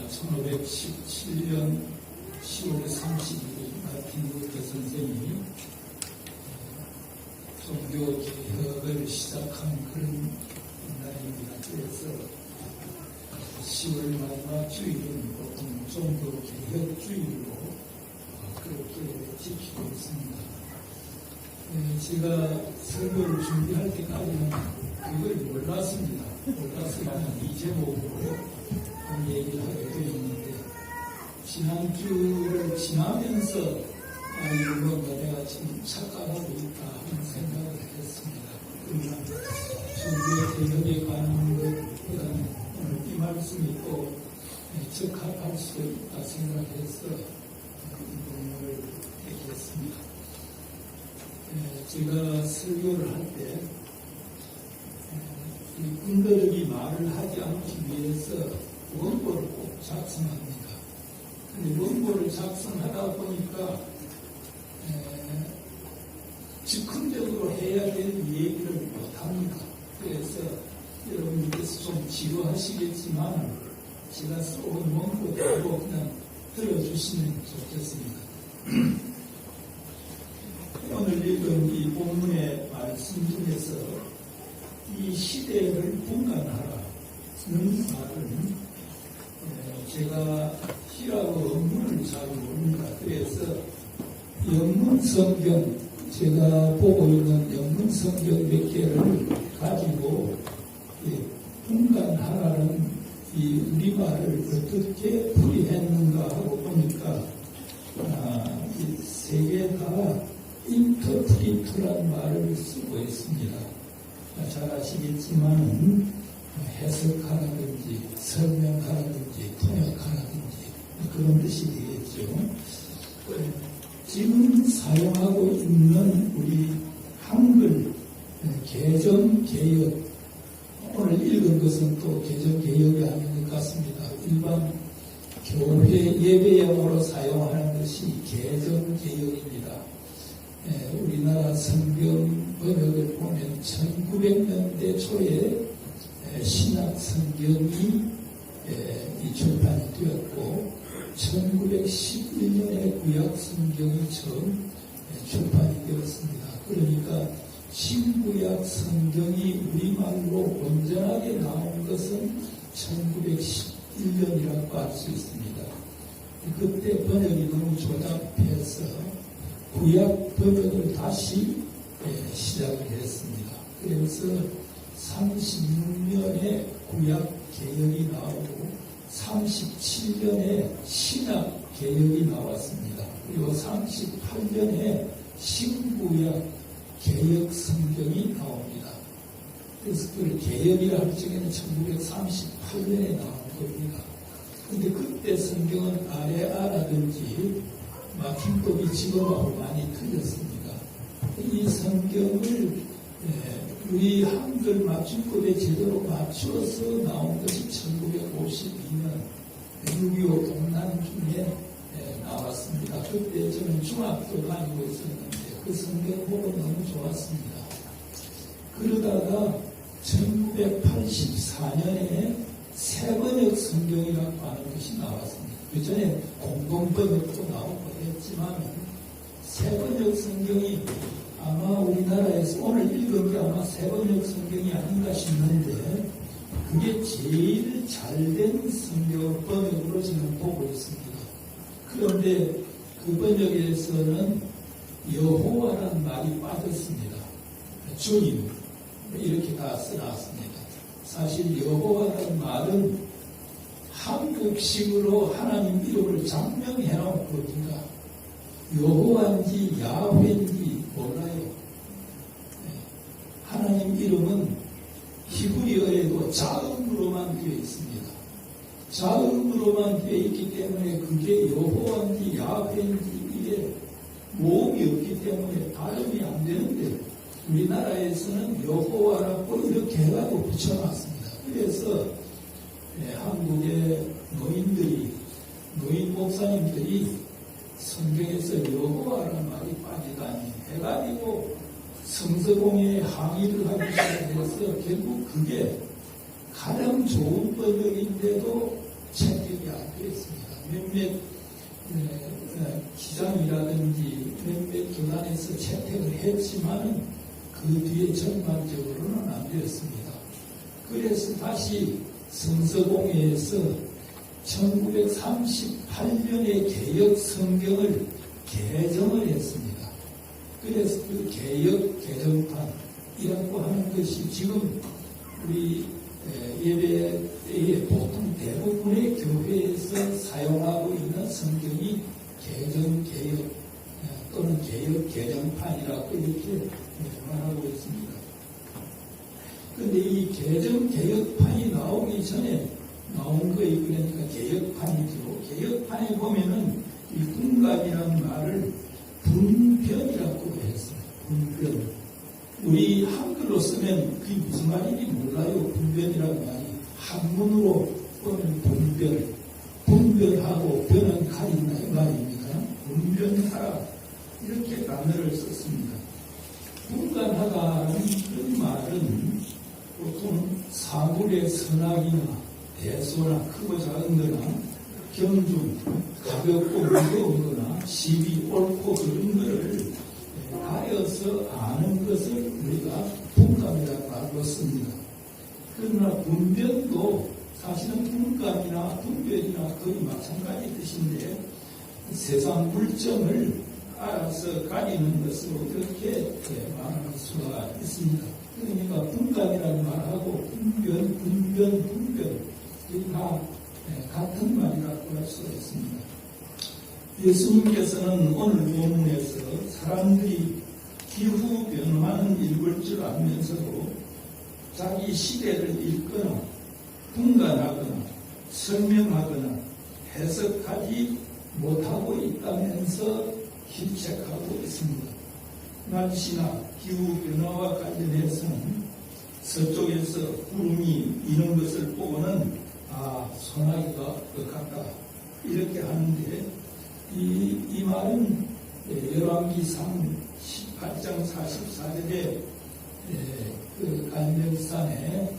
1517년 10월 30일 마틴 루터 선생이 종교 개혁을 시작한 그런 날입니다. 그래서 10월 마지막 주일은 보통 종교 개혁 주일로 그렇게 지키고 있습니다. 제가 설교를 준비할 때까지는 그걸 몰랐습니다. 몰라서 그냥 이 제목으로 얘기를 하게 되었는데, 지난주를 지나면서 이런 거 내가 지금 착각하고 있다 하는 생각을 했습니다. 그러나 종교 개혁에 관한 것보다는 오늘 이 말씀이 또 적합할 수 있다 생각해서 이 부분을 얘기했습니다. 제가 설교를 할 때 끈거르기 말을 하지 않기 위해서 원고를 꼭 작성합니다. 근데 원고를 작성하다 보니까 즉흥적으로 해야 될 얘기를 못합니다. 그래서 여러분께서 좀 지루하시겠지만 제가 써온 원고대로 그냥 들어주시면 좋겠습니다. 오늘 읽은 이 본문의 말씀 중에서 이 시대를 분간하라는 말은 제가 히라고 원문을 잘 모릅니다. 그래서 영문 성경, 제가 보고 있는 영문 성경 몇 개를 가지고 분간하라는 이 우리말을 어떻게 풀이했는가 하고 보니까 이 세 개 다 인터프리트라는 말을 쓰고 있습니다. 잘 아시겠지만 해석하라든지 설명하라든지 통역하라든지 그런 뜻이 되겠죠. 지금 사용하고 있는 우리 한글 개정개혁, 오늘 읽은 것은 또 개정개혁이 아닌 것 같습니다. 일반 교회 예배용으로 사용하는 것이 개정개혁입니다. 우리나라 성경 번역을 보면 1900년대 초에 신약 성경이 출판이 되었고 1911년에 구약 성경이 처음 출판이 되었습니다. 그러니까 신구약 성경이 우리말로 온전하게 나온 것은 1911년이라고 할 수 있습니다. 그때 번역이 너무 조잡해서 구약 번역을 다시 시작을 했습니다. 그래서 36년에 구약 개혁이 나오고 37년에 신약 개혁이 나왔습니다. 그리고 38년에 신구약 개혁 성경이 나옵니다. 그래서 그걸 개혁이라 할 적에는 1938년에 나온 겁니다. 그런데 그때 성경은 아레아라든지 마틴법이 지금하고 많이 틀렸습니다. 이 성경을 우리 한글 맞춤법에 제대로 맞추어서 나온 것이 1952년 6.25 동란 중에 나왔습니다. 그때 저는 중학교 다니고 있었는데 그 성경 보고 너무 좋았습니다. 그러다가 1984년에 새번역 성경이라고 하는 것이 나왔습니다. 그 전에 공동번역도 나오고 했지만 새번역 성경이 아마 우리나라에서 오늘 읽은 게 아마 새번역 성경이 아닌가 싶는데 그게 제일 잘된 성경 번역으로 지금 보고 있습니다. 그런데 그 번역에서는 여호와라는 말이 빠졌습니다. 주님 이렇게 다 써놨습니다. 사실 여호와라는 말은 한국식으로 하나님 이름을 장명해 놓은 겁니다. 여호와인지 야훼인지 몰라요. 하나님 이름은 히브리어에도 자음으로만 되어 있습니다. 자음으로만 되어 있기 때문에 그게 여호와인지 야훼인지 이게 모음이 없기 때문에 발음이 안 되는데 우리나라에서는 여호와라고 이렇게 해가지고 붙여놨습니다. 그래서 한국의 노인 목사님들이 성경에서 여호와라는 말이 빠지다니 해가지고 성서공회에 항의를 하기 시작해서 결국 그게 가장 좋은 번역인데도 책에 자격이 안 되었습니다. 몇몇 기장이라든지 몇몇 교단에서 채택을 했지만은 그 뒤에 전반적으로는 안 되었습니다. 그래서 다시 성서공회에서 1938년에 개역 성경을 개정을 했습니다. 그래서 그 개역 개정판이라고 하는 것이 지금 우리 예배에 보통 대부분의 교회에서 사용하고 있는 성경이 개정 개역 또는 개역 개정판이라고 이렇게 말하고 있습니다. 그런데 이 개정 개역판이 나오기 전에 나온 거에 그러니까 개역판이죠. 개역판에 보면은 이 분간이라는 말을 분변이라고 했어요. 분변. 우리 한글로 쓰면 그게 무슨 말인지 몰라요. 분변이라는 말이. 한문으로 보면 분변. 분변하고 변은 가린다 이 말입니다. 분변하라. 이렇게 단어를 썼습니다. 분간하다는 그런 말은 보통 사물의 선악이나 대소나 크고 작은 거나 경중, 가볍고 무거운 거나 시비 옳고 그런 거를 가려서 아는 것을 우리가 분간이라고 알고 씁니다. 그러나 분변도 사실은 분간이나 분별이나 거의 마찬가지 뜻인데 세상 물정을 알아서 가리는 것으로 이렇게 말할 수가 있습니다. 그러니까 분간이라는 말하고 분변 이 다 같은 말이라고 할 수가 있습니다. 예수님께서는 오늘 본문에서 사람들이 기후 변화는 읽을 줄 알면서도 자기 시대를 읽거나 분간하거나 설명하거나 해석하지 못하고 있다면서 질책하고 있습니다. 날씨나 기후 변화와 관련해서는 서쪽에서 구름이 이는 것을 보고는 소나기가 것 같다 이렇게 하는데 이 말은 열왕기상 18장 44절에 그 갈멜산에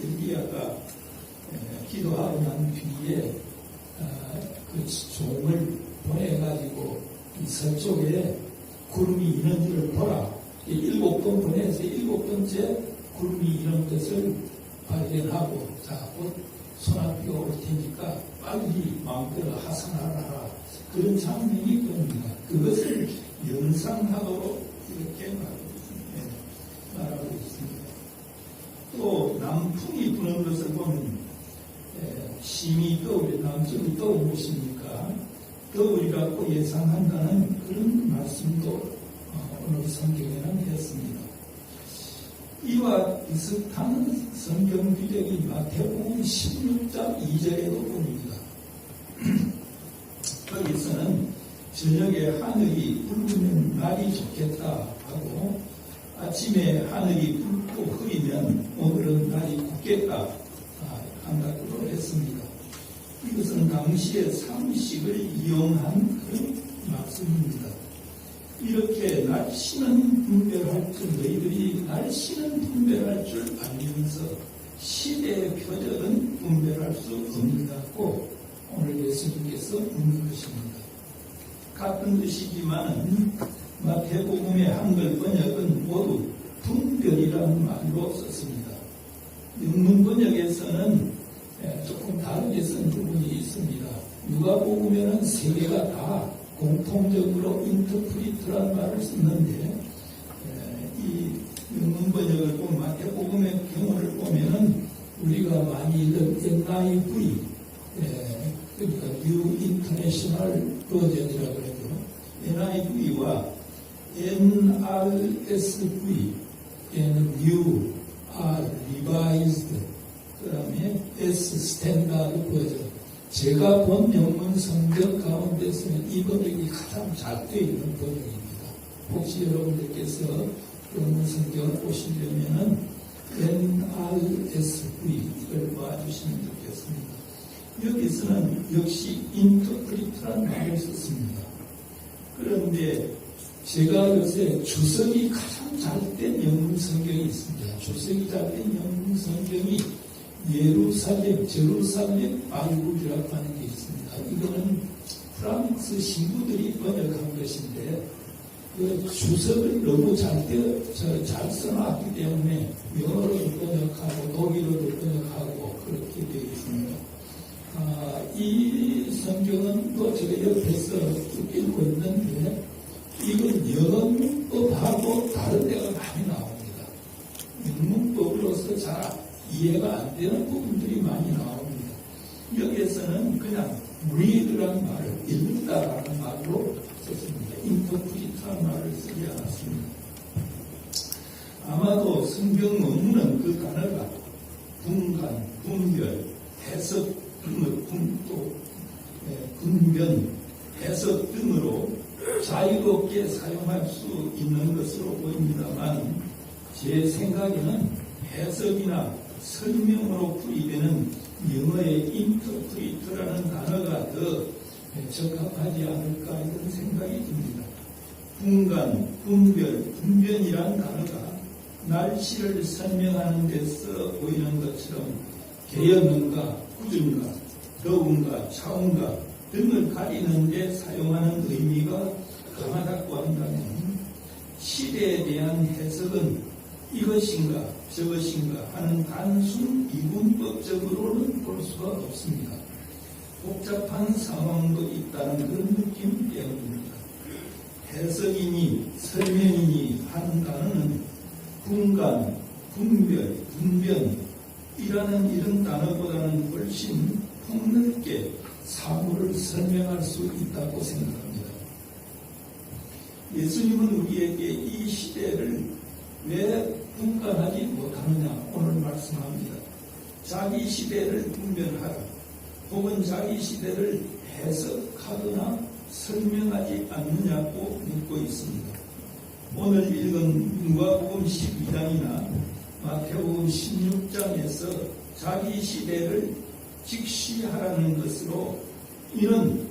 엘리야가 기도하고 난 뒤에 그 종을 보내가지고 이 서쪽에 구름이 이는 줄을 보라. 7번 보내서 7번째 구름이 이는 것을 발견하고 곧 소나기가 올 테니까 빨리 마음대로 하산하라. 그런 장면이 겁니다. 그것을 연상하도록 이렇게 말하고 있습니다. 또 남풍이 부는 것을 보면 심히 남쪽이 더운 곳이니까 더우리라고 예상한다는 그런 말씀도 오늘 성경에는 했습니다. 이와 비슷한 성경 기적이 마태복음 16장 2절에도 봅니다. 거기서는 저녁에 하늘이 붉으면 날이 좋겠다 하고 아침에 하늘이 붉고 흐리면 오늘은 날이 굽겠다 한다고 했습니다. 이것은 당시의 상식을 이용한 그런 말씀입니다. 이렇게 날씨는 분별할 줄 너희들이 날씨는 분별할 줄 알면서 시대의 표적은 분별할 수 없느냐고 오늘 예수님께서 묻는 것입니다. 같은 뜻이지만 마태복음의 한글 번역은 모두 분별이라는 말로 썼습니다. 영문 번역에서는 조금 다르게 쓴 부분이 있습니다. 누가복음에는 세 개가 다 공통적으로 인터프리트라는 말을 썼는데 이 영문 번역을 보면 마태복음의 경우를 보면은 우리가 많이 읽는 NIV 그러니까 New International Version이라고 그러죠. NIV와 NRSV 얘는 New, R, Revised 그 다음에 S, Standard 버전. 제가 본 영문 성경 가운데서는 이 번역이 가장 잘 되어 있는 번역입니다. 혹시 여러분들께서 영문 성경을 보시려면은 NRSV 이걸 봐주시면 좋겠습니다. 여기서는 역시 인터프리트라는 말을 썼습니다. 그런데 제가 요새 주석이 가장 잘된 영문 성경이 있습니다. 주석이 잘된 영문 성경이 제루살렘 발굴이라고 하는 게 있습니다. 이거는 프랑스 신부들이 번역한 것인데 그 주석을 너무 잘 써놨기 때문에 영어로 번역하고 독일어로 번역하고 그렇게 되어 있습니다. 이 성경은 또 제가 옆에서 읽고 있는데 이건 영문법하고 다른 데가 많이 나옵니다. 영문법으로서 잘 이해가 안 되는 부분들이 많이 나옵니다. 여기에서는 그냥 read라는 말을 읽다라는 말로 썼습니다. interpret라는 말을 쓰지 않았습니다. 아마도 성경 원문은 그 단어가 분간, 분별, 해석 등을 분변, 해석 등으로 자유롭게 사용할 수 있는 것으로 보입니다만 제 생각에는 해석이나 설명으로 풀이되는 영어의 인터프리트라는 단어가 더 적합하지 않을까 이런 생각이 듭니다. 분간, 분별, 분변이란 단어가 날씨를 설명하는 데서 보이는 것처럼 개연한가, 꾸준가, 더운가, 차운가 등을 가리는 데 사용하는 의미가 강하다고 한다면 시대에 대한 해석은 이것인가 저것인가 하는 단순 이분법적으로는 볼 수가 없습니다. 복잡한 상황도 있다는 그런 느낌 때문입니다. 해석이니 설명이니 하는 단어는 분간, 분별, 분변이라는 이런 단어보다는 훨씬 폭넓게 사물을 설명할 수 있다고 생각합니다. 예수님은 우리에게 이 시대를 왜 분간하지 못하느냐 오늘 말씀합니다. 자기 시대를 분별하라 혹은 자기 시대를 해석하거나 설명하지 않느냐고 묻고 있습니다. 오늘 읽은 누가복음 12장이나 마태복음 16장에서 자기 시대를 직시하라는 것으로 이는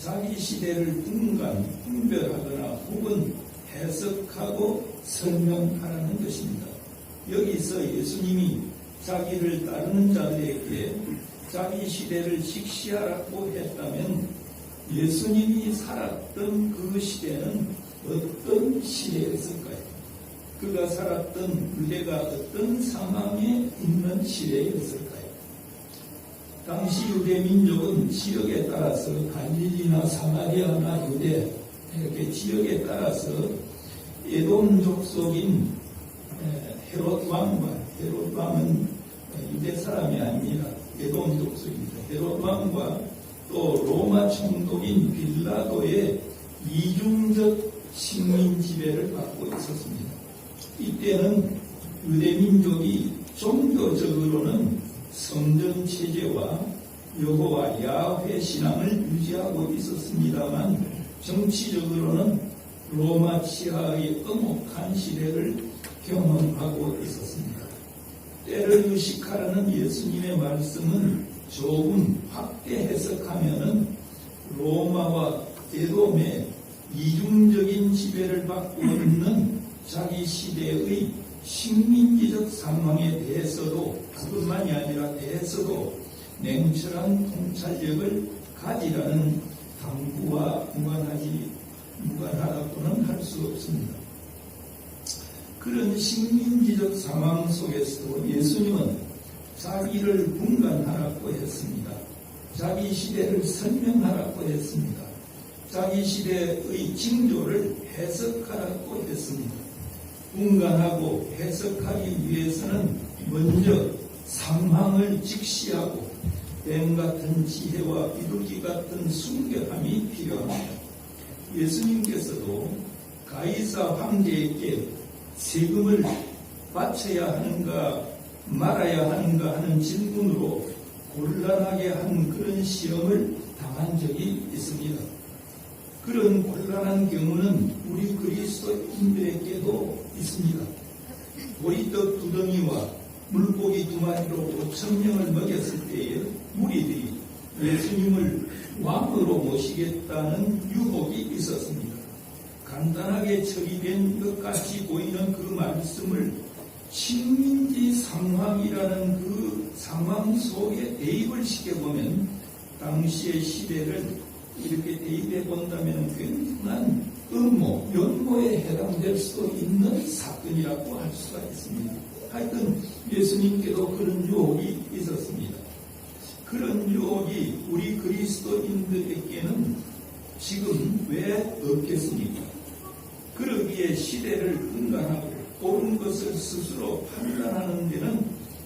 자기 시대를 분별하거나 혹은 해석하고 설명하라는 것입니다. 여기서 예수님이 자기를 따르는 자들에게 자기 시대를 직시하라고 했다면 예수님이 살았던 그 시대는 어떤 시대였을까요? 그가 살았던 그대가 어떤 상황에 있는 시대였을까요? 당시 유대 민족은 지역에 따라서 갈릴리나 사마리아나 유대 이렇게 지역에 따라서 에돔 족속인 헤롯 왕은 유대 사람이 아니라 에돔 족속입니다. 헤롯 왕과 또 로마 총독인 빌라도의 이중적 식민 지배를 받고 있었습니다. 이때는 유대 민족이 종교적으로는 성전 체제와 여호와 야훼 신앙을 유지하고 있었습니다만 정치적으로는 로마 치하의 엄혹한 시대를 경험하고 있었습니다. 때를 의식하라는 예수님의 말씀은 조금 확대 해석하면은 로마와 에돔의 이중적인 지배를 받고 있는 자기 시대의 식민지적 상황에 대해서도 그뿐만이 아니라 대해서도 냉철한 통찰력을 가지라는 당부와 무관하다고는 할 수 없습니다. 그런 식민지적 상황 속에서도 예수님은 자기를 분간하라고 했습니다. 자기 시대를 설명하라고 했습니다. 자기 시대의 징조를 해석하라고 했습니다. 분간하고 해석하기 위해서는 먼저 상황을 직시하고 뱀 같은 지혜와 비둘기 같은 순결함이 필요합니다. 예수님께서도 가이사 황제에게 세금을 바쳐야 하는가 말아야 하는가 하는 질문으로 곤란하게 한 그런 시험을 당한 적이 있습니다. 그런 곤란한 경우는 우리 그리스도인들에게도 있습니다. 보리떡 2덩이와 물고기 2마리로 5,000명을 먹였을 때에 무리들이 예수님을 왕으로 모시겠다는 유혹이 있었습니다. 간단하게 처리된 것 같이 보이는 그 말씀을 식민지 상황이라는 그 상황 속에 대입을 시켜보면 당시의 시대를 이렇게 대입해 본다면 굉장한 음모, 연모에 해당될 수 있는 사건이라고 할 수가 있습니다. 하여튼 예수님께도 그런 유혹이 있었습니다. 그런 유혹이 우리 그리스도인들에게는 지금 왜 없겠습니까? 그러기에 시대를 분간하고 옳은 것을 스스로 판단하는 데는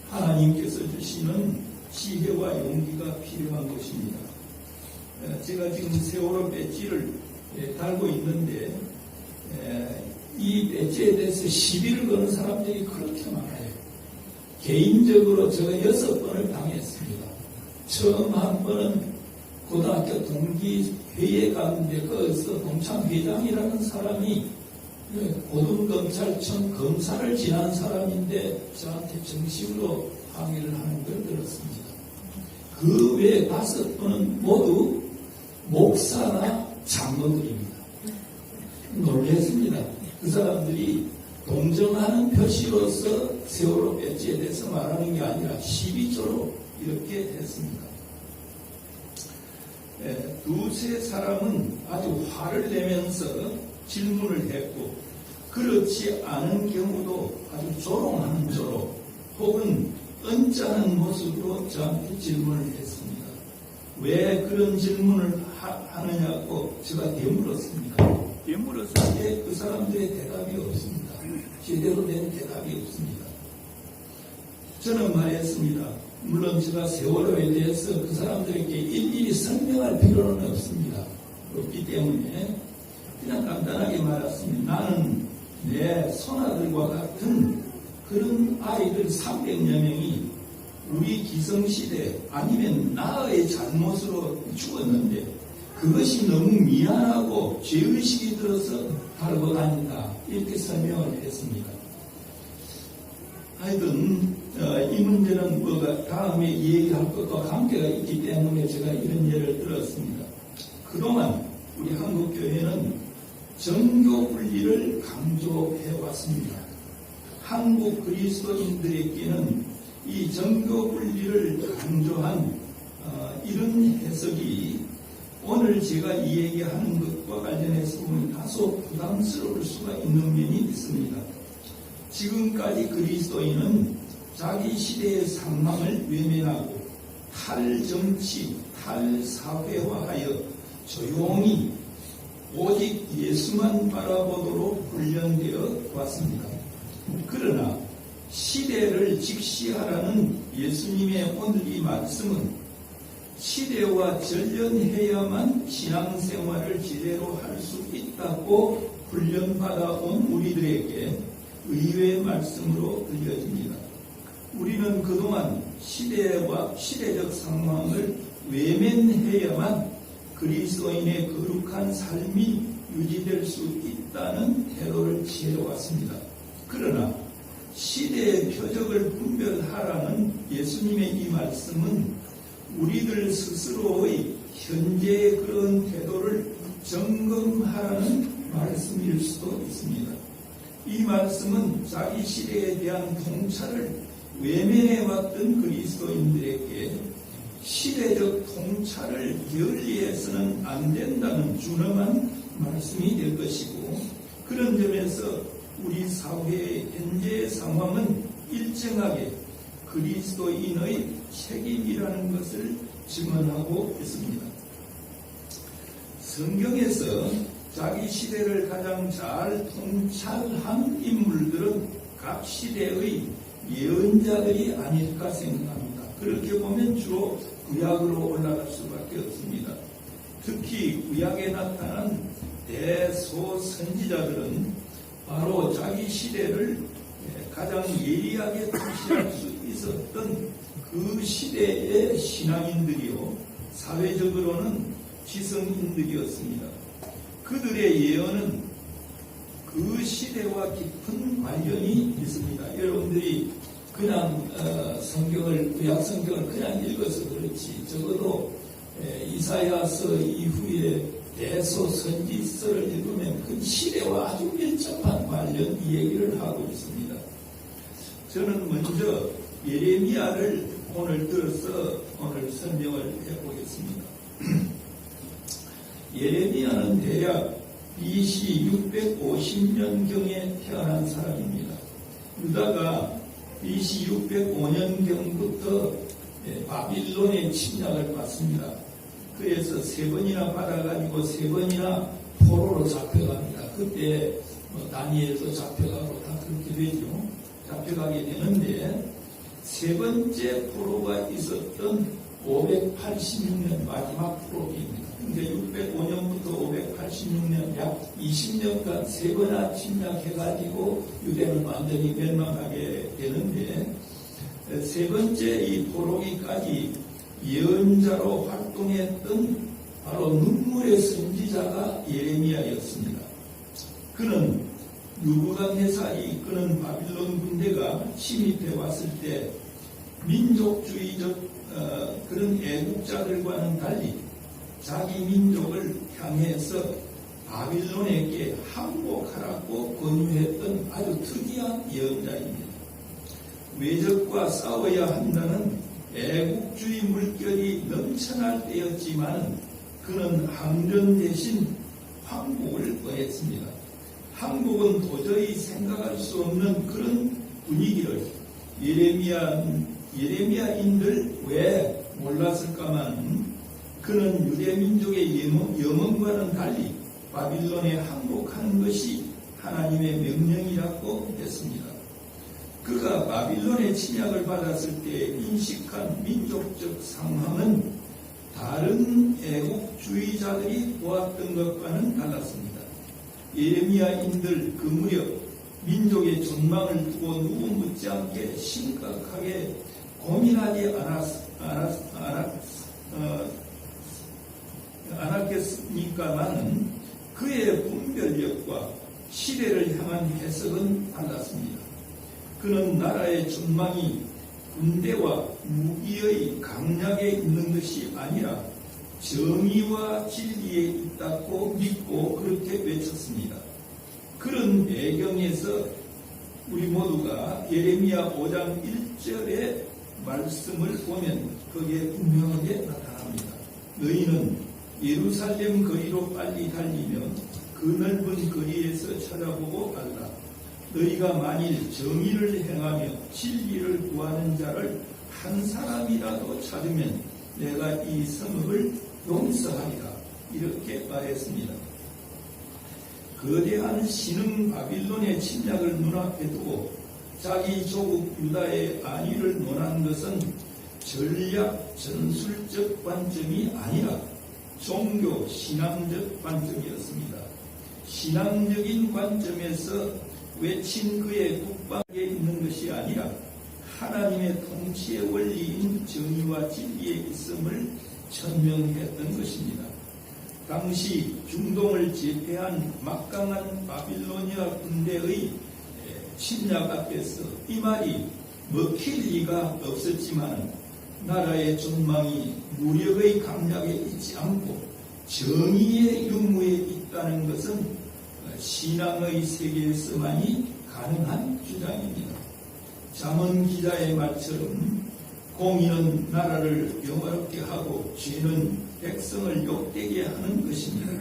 하나님께서 주시는 지혜와 용기가 필요한 것입니다. 제가 지금 세월호 배지를 달고 있는데 이 배지에 대해서 시비를 거는 사람들이 그렇게 많아요. 개인적으로 제가 6번을 당했습니다. 처음 한 번은 고등학교 동기회에 갔는데 거기서 동창회장이라는 사람이 고등검찰청 검사를 지난 사람인데 저한테 정식으로 항의를 하는 걸 들었습니다. 그 외에 5번은 모두 목사나 장로들입니다. 놀랐습니다. 그 사람들이 동정하는 표시로서 세월호 배지에 대해서 말하는 게 아니라 시비조로 이렇게 했습니다. 두세 사람은 아주 화를 내면서 질문을 했고, 그렇지 않은 경우도 아주 조롱하는 조로 혹은 언짢은 모습으로 저한테 질문을 했습니다. 왜 그런 질문을 하느냐고 제가 되물었습니다. 되물었을 때 그 사람들의 대답이 없습니다. 제대로 된 대답이 없습니다. 저는 말했습니다. 물론 제가 세월호에 대해서 그 사람들에게 일일이 설명할 필요는 없습니다. 없기 때문에 그냥 간단하게 말했습니다. 나는 내 손아들과 같은 그런 아이들 300여 명이 우리 기성시대 아니면 나의 잘못으로 죽었는데 그것이 너무 미안하고 죄의식이 들어서 달고 다닌다. 이렇게 설명을 했습니다. 하여튼 이 문제는 뭐가 다음에 얘기할 것과 관계가 있기 때문에 제가 이런 예를 들었습니다. 그동안 우리 한국교회는 정교 분리를 강조해 왔습니다. 한국 그리스도인들에게는 이 정교 분리를 강조한 이런 해석이 오늘 제가 이 얘기하는 것과 관련해서 보면 다소 부담스러울 수가 있는 면이 있습니다. 지금까지 그리스도인은 자기 시대의 상황을 외면하고 탈정치, 탈사회화하여 조용히 오직 예수만 바라보도록 훈련되어 왔습니다. 그러나 시대를 직시하라는 예수님의 오늘 이 말씀은 시대와 전련해야만 신앙생활을 제대로 할 수 있다고 훈련받아온 우리들에게 의외의 말씀으로 들려집니다. 우리는 그동안 시대와 시대적 상황을 외면해야만 그리스도인의 거룩한 삶이 유지될 수 있다는 태도를 취해왔습니다. 그러나 시대의 표적을 분별하라는 예수님의 이 말씀은 우리들 스스로의 현재의 그런 태도를 점검하라는 말씀일 수도 있습니다. 이 말씀은 자기 시대에 대한 통찰을 외면해왔던 그리스도인들에게 시대적 통찰을 게을리해서는 안 된다는 준엄한 말씀이 될 것이고, 그런 점에서 우리 사회의 현재의 상황은 일정하게 그리스도인의 책임이라는 것을 증언하고 있습니다. 성경에서 자기 시대를 가장 잘 통찰한 인물들은 각 시대의 예언자들이 아닐까 생각합니다. 그렇게 보면 주로 구약으로 올라갈 수밖에 없습니다. 특히 구약에 나타난 대소선지자들은 바로 자기 시대를 가장 예리하게 통치할 수 있었던 그 시대의 신앙인들이요, 사회적으로는 지성인들이었습니다. 그들의 예언은 그 시대와 깊은 관련이 있습니다. 여러분들이 그냥 구약 성경을 그냥 읽어서 그렇지, 적어도 이사야서 이후에 대소선지서를 읽으면 그 시대와 아주 밀접한 관련 얘기를 하고 있습니다. 저는 먼저 예레미야를 오늘 들어서 오늘 설명을 해보겠습니다. 예레미야는 대략 BC 650년경에 태어난 사람입니다. 유다가 BC 605년경부터 바빌론의 침략을 받습니다. 그래서 3번이나 받아가지고 3번이나 포로로 잡혀갑니다. 그때 다니엘도 잡혀가고 다 그렇게 되죠. 잡혀가게 되는데 3번째 포로가 있었던 586년 마지막 포로기입니다. 그러니까 605년부터 586년 약 20년간 3번이나 침략해가지고 유대를 완전히 멸망하게 되는데 3번째 이 포로기까지 예언자로 활동했던 바로 눈물의 선지자가 예레미야였습니다. 그는 느부갓네살이 이끄는 바빌론 군대가 침입해 왔을 때 민족주의적 그런 애국자들과는 달리 자기 민족을 향해서 바빌론에게 항복하라고 권유했던 아주 특이한 예언자입니다. 외적과 싸워야 한다는 애국주의 물결이 넘쳐날 때였지만 그는 항전 대신 항복을 원했습니다. 항복은 도저히 생각할 수 없는 그런 분위기를 예레미야인들 왜 몰랐을까만 그는 유대민족의 영혼과는 달리 바빌론에 항복하는 것이 하나님의 명령이라고 했습니다. 그가 바빌론의 침략을 받았을 때 인식한 민족적 상황은 다른 애국주의자들이 보았던 것과는 달랐습니다. 예레미야인들 그 무렵 민족의 전망을 두고 누구 못지않게 심각하게 고민하지 않았겠습니까마는 그의 분별력과 시대를 향한 해석은 달랐습니다. 그는 나라의 전망이 군대와 무기의 강약에 있는 것이 아니라 정의와 진리에 있다고 믿고 그렇게 외쳤습니다. 그런 배경에서 우리 모두가 예레미야 5장 1절의 말씀을 보면 거기에 분명하게 나타납니다. 너희는 예루살렘 거리로 빨리 달리며 그 넓은 거리에서 찾아보고 갈라. 너희가 만일 정의를 행하며 진리를 구하는 자를 한 사람이라도 찾으면 내가 이 성읍을 용서하리라. 이렇게 말했습니다. 거대한 신흥 바빌론의 침략을 눈앞에 두고 자기 조국 유다의 안위를 논한 것은 전략 전술적 관점이 아니라 종교 신앙적 관점이었습니다. 신앙적인 관점에서 외친 그의 국방에 있는 것이 아니라 하나님의 통치의 원리인 정의와 진리에 있음을 천명했던 것입니다. 당시 중동을 제패한 막강한 바빌로니아 군대의 침략 앞에서 이 말이 먹힐 리가 없었지만 나라의 전망이 무력의 강약에 있지 않고 정의의 유무에 있다는 것은 신앙의 세계에서만이 가능한 주장입니다. 잠언 기자의 말처럼 공의는 나라를 영화롭게 하고 죄는 백성을 욕되게 하는 것입니다.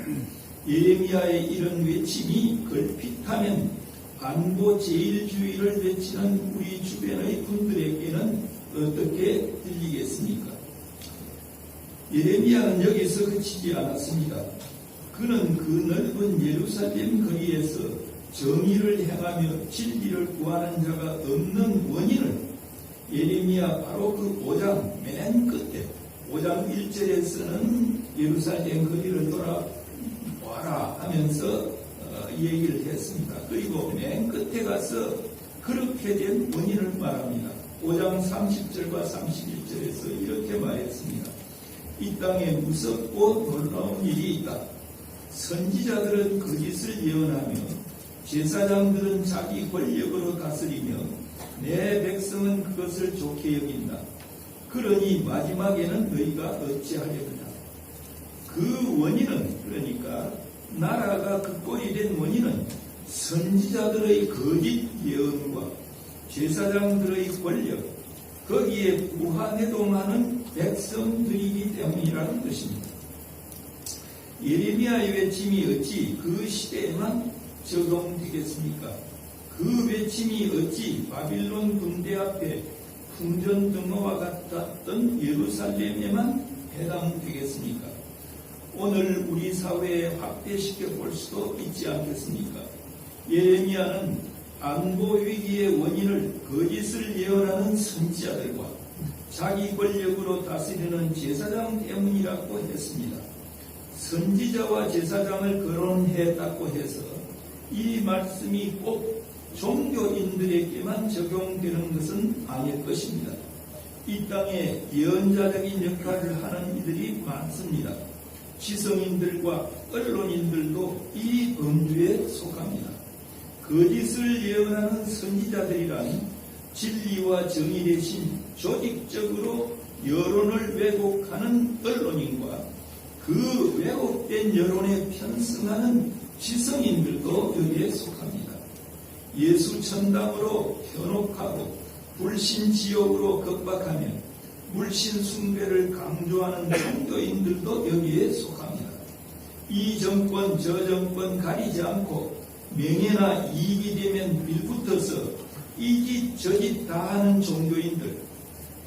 예레미야의 이런 외침이 걸핏하면 안보 제일주의를 외치는 우리 주변의 분들에게는 어떻게 들리겠습니까? 예레미야는 여기서 그치지 않았습니다. 그는 그 넓은 예루살렘 거리에서 정의를 행하며 진리를 구하는 자가 없는 원인을 예레미야 바로 그 5장 맨 끝에 5장 1절에서는 예루살렘 거리를 돌아와라 하면서 얘기를 했습니다. 그리고 맨 끝에 가서 그렇게 된 원인을 말합니다. 5장 30절과 31절에서 이렇게 말했습니다. 이 땅에 무섭고 놀라운 일이 있다. 선지자들은 거짓을 예언하며 제사장들은 자기 권력으로 다스리며 내 백성은 그것을 좋게 여긴다. 그러니 마지막에는 너희가 어찌하려느냐. 그 원인은 그러니까 나라가 그 꼴이 된 원인은 선지자들의 거짓 예언과 제사장들의 권력, 거기에 무한해동하는 백성들이기 때문이라는 것입니다. 예레미야의 외침이 어찌 그 시대에만 적용되겠습니까? 그 외침이 어찌 바빌론 군대 앞에 풍전등화와 같았던 예루살렘에만 해당되겠습니까? 오늘 우리 사회에 확대시켜 볼 수도 있지 않겠습니까? 예레미야는 안보 위기의 원인을 거짓을 예언하는 선지자들과 자기 권력으로 다스리는 제사장 때문이라고 했습니다. 선지자와 제사장을 거론했다고 해서 이 말씀이 꼭 종교인들에게만 적용되는 것은 아닐 것입니다. 이 땅에 예언자적인 역할을 하는 이들이 많습니다. 지성인들과 언론인들도 이 범주에 속합니다. 거짓을 예언하는 선지자들이란 진리와 정의 대신 조직적으로 여론을 왜곡하는 언론인과 그 왜곡된 여론에 편승하는 지성인들도 여기에 속합니다. 예수 천당으로 현혹하고 불신 지옥으로 겁박하며 물신 숭배를 강조하는 종교인들도 여기에 속합니다. 이 정권 저 정권 가리지 않고 명예나 이익이 되면 빌붙어서 이 짓 저 짓 다 하는 종교인들,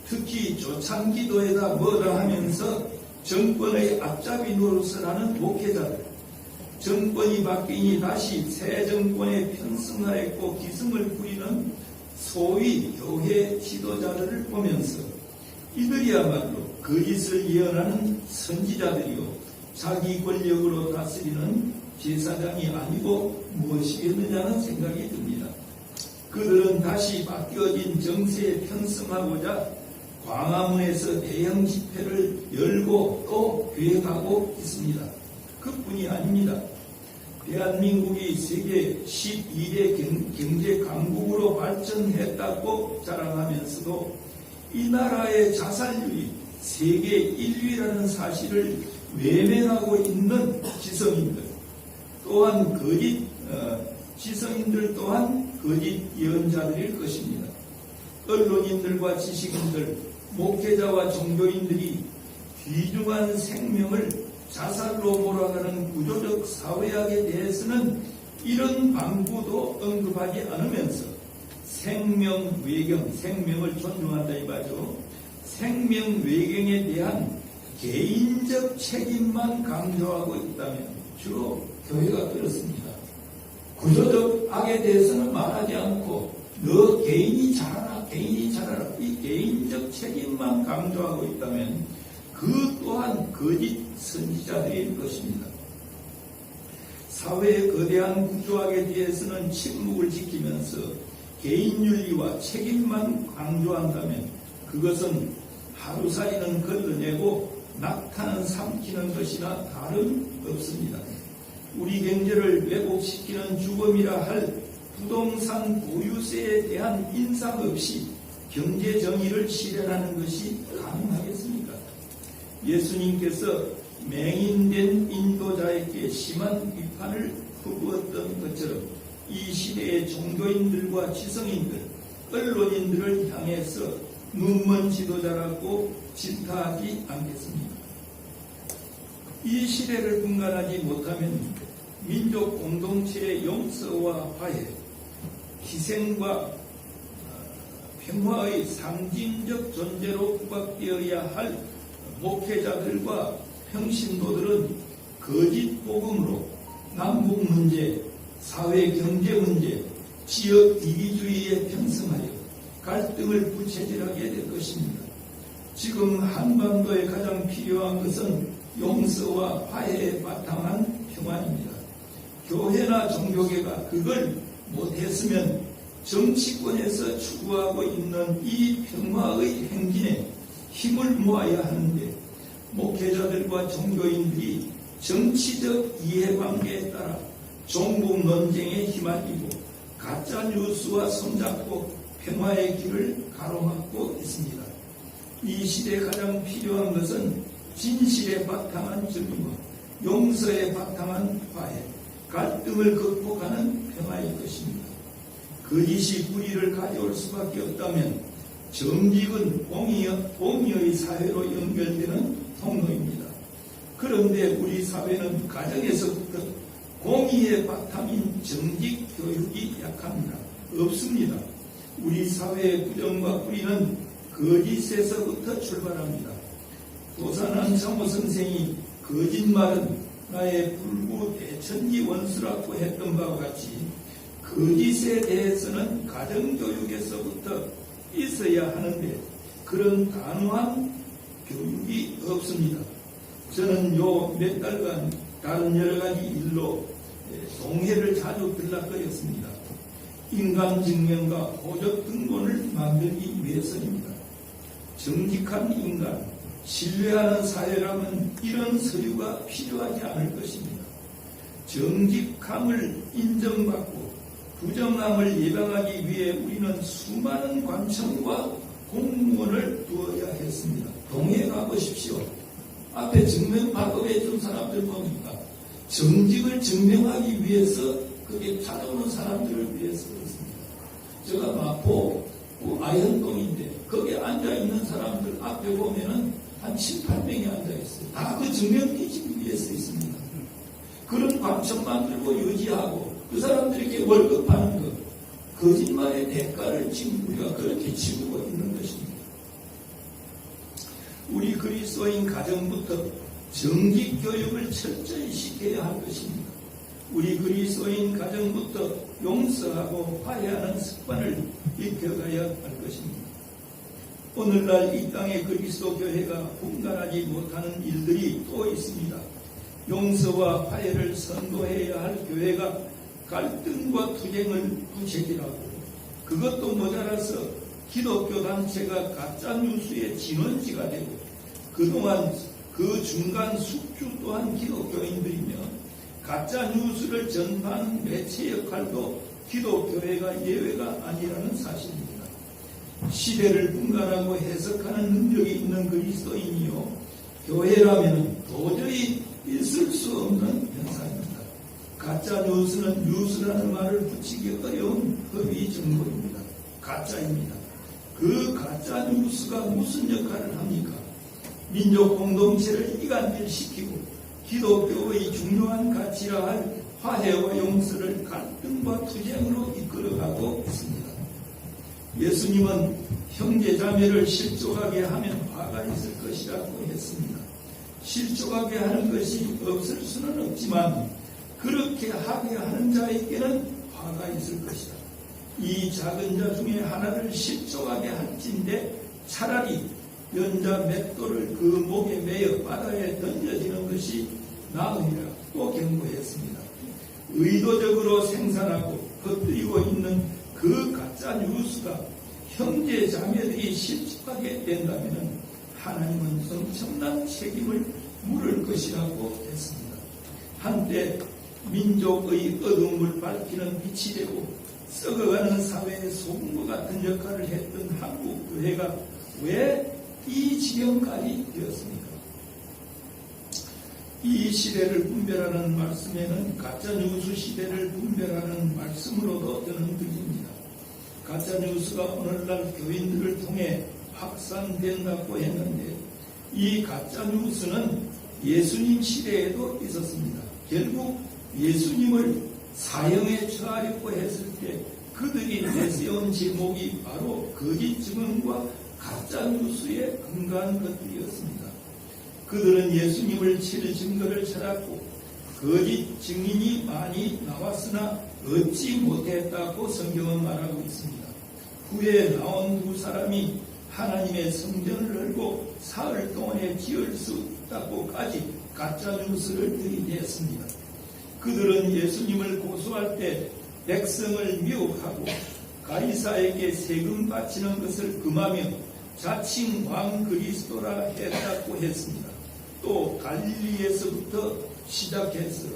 특히 조창기도에다 뭐라 하면서 정권의 앞잡이 노릇을 하는 목회자들, 정권이 바뀌니 다시 새 정권에 편승하였고 기승을 부리는 소위 교회 지도자들을 보면서 이들이야말로 거짓을 예언하는 선지자들이요 자기 권력으로 다스리는 제사장이 아니고 무엇이겠느냐는 생각이 듭니다. 그들은 다시 바뀌어진 정세에 편승하고자 광화문에서 대형 집회를 열고 또 계획하고 있습니다. 그뿐이 아닙니다. 대한민국이 세계 12대 경제 강국으로 발전했다고 자랑하면서도 이 나라의 자살률이 세계 1위라는 사실을 외면하고 있는 지성인들 또한 지성인들 또한 거짓 예언자들일 것입니다. 언론인들과 지식인들, 목회자와 종교인들이 귀중한 생명을 자살로 몰아가는 구조적 사회학에 대해서는 이런 방구도 언급하지 않으면서 생명 외경, 생명을 존중한다 이 말이죠. 생명 외경에 대한 개인적 책임만 강조하고 있다면 주로 교회가 그렇습니다. 구조적 악에 대해서는 말하지 않고 너 개인이 잘하라, 개인이 잘하라 이 개인적 책임만 강조하고 있다면 그 또한 거짓 선지자들일 것입니다. 사회의 거대한 구조학에 대해서는 침묵을 지키면서 개인윤리와 책임만 강조한다면 그것은 하루살이는 걸러내고 낙타는 삼키는 것이나 다름없습니다. 우리 경제를 왜곡시키는 주범이라 할 부동산 보유세에 대한 인상 없이 경제 정의를 실현하는 것이 가능하겠습니까? 예수님께서 맹인된 인도자에게 심한 비판을 퍼부었던 것처럼 이 시대의 종교인들과 지성인들, 언론인들을 향해서 눈먼 지도자라고 질타하지 않겠습니까? 이 시대를 분간하지 못하면 민족 공동체의 용서와 화해, 희생과 평화의 상징적 존재로 부각되어야 할 목회자들과 평신도들은 거짓 복음으로 남북 문제, 사회 경제 문제, 지역 이기주의에 편승하여 갈등을 부채질하게 될 것입니다. 지금 한반도에 가장 필요한 것은 용서와 화해에 바탕한 평화입니다. 교회나 종교계가 그걸 못했으면 정치권에서 추구하고 있는 이 평화의 행진에 힘을 모아야 하는데 목회자들과 종교인들이 정치적 이해관계에 따라 종북 논쟁에 휘말리고 가짜뉴스와 손잡고 평화의 길을 가로막고 있습니다. 이 시대에 가장 필요한 것은 진실에 바탕한 정의와 용서에 바탕한 화해, 갈등을 극복하는 평화일 것입니다. 거짓이 뿌리를 가져올 수밖에 없다면 정직은 공의의 사회로 연결되는 통로입니다. 그런데 우리 사회는 가정에서부터 공의의 바탕인 정직 교육이 약합니다. 없습니다. 우리 사회의 부정과 뿌리는 거짓에서부터 출발합니다. 도산한 장모 선생이 거짓말은 나의 불구 대천지 원수라고 했던 바와 같이 거짓에 대해서는 가정교육에서부터 있어야 하는데 그런 단호한 교육이 없습니다. 저는 요 몇 달간 다른 여러 가지 일로 동해를 자주 들락거렸습니다. 인간 증명과 호적 등본을 만들기 위해서입니다. 정직한 인간, 신뢰하는 사회라면 이런 서류가 필요하지 않을 것입니다. 정직함을 인정받고 부정함을 예방하기 위해 우리는 수많은 관청과 공무원을 두어야 했습니다. 동해에 가보십시오. 앞에 증명박업해 준 사람들 뭡니까? 정직을 증명하기 위해서 그게 찾아오는 사람들을 위해서 그렇습니다. 제가 마포 아현동인데 거기에 앉아있는 사람들 앞에 보면은 한 7, 8명이 앉아있어요. 다 그 증명 뒤지기 위해서 있습니다. 그런 관청 만들고 유지하고 그 사람들에게 월급 하는 것, 거짓말의 대가를 지금 우리가 그렇게 치르고 있는 것입니다. 우리 그리스도인 가정부터 정직 교육을 철저히 시켜야 할 것입니다. 우리 그리스도인 가정부터 용서하고 화해하는 습관을 익혀가야 할 것입니다. 오늘날 이 땅의 그리스도 교회가 분간하지 못하는 일들이 또 있습니다. 용서와 화해를 선도해야 할 교회가 갈등과 투쟁을 부채질하고 그것도 모자라서 기독교 단체가 가짜 뉴스의 진원지가 되고 그동안 그 중간 숙주 또한 기독교인들이며 가짜 뉴스를 전파하는 매체 역할도 기독교회가 예외가 아니라는 사실입니다. 시대를 분간하고 해석하는 능력이 있는 그리스도인이요 교회라면 도저히 있을 수 없는 현상입니다. 가짜 뉴스는 뉴스라는 말을 붙이기 어려운 허위 정보입니다. 가짜입니다. 그 가짜 뉴스가 무슨 역할을 합니까? 민족 공동체를 이간질시키고 기독교의 중요한 가치라 할 화해와 용서를 갈등과 투쟁으로 이끌어가고 있습니다. 예수님은 형제자매를 실족하게 하면 화가 있을 것이라고 했습니다. 실족하게 하는 것이 없을 수는 없지만 그렇게 하게 하는 자에게는 화가 있을 것이다. 이 작은 자 중에 하나를 실족하게 할진데 차라리 연자 맷돌을 그 목에 매어 바다에 던져지는 것이 나으리라고 경고했습니다. 의도적으로 생산하고 퍼뜨리고 있는 그 가짜 뉴스가 형제 자매들이 실족하게 된다면 하나님은 엄청난 책임을 물을 것이라고 했습니다. 한때 민족의 어둠을 밝히는 빛이 되고 썩어가는 사회의 소금과 같은 역할을 했던 한국 교회가 왜 이 지경까지 되었습니까? 이 시대를 분별하는 말씀에는 가짜뉴스 시대를 분별하는 말씀으로도 저는 드립니다. 가짜뉴스가 오늘날 교인들을 통해 확산된다고 했는데 이 가짜뉴스는 예수님 시대에도 있었습니다. 결국 예수님을 사형에 처하려고 했을 때 그들이 내세운 제목이 바로 거짓 증언과 가짜뉴스에 근거한 것들이었습니다. 그들은 예수님을 칠 증거를 찾았고 거짓 증인이 많이 나왔으나 얻지 못했다고 성경은 말하고 있습니다. 후에 나온 두 사람이 하나님의 성전을 열고 사흘 동안에 지을 수 있다고까지 가짜뉴스를 들이댔습니다. 그들은 예수님을 고소할 때 백성을 미혹하고 가이사에게 세금 바치는 것을 금하며 자칭 왕 그리스도라 했다고 했습니다. 또 갈릴리에서부터 시작해서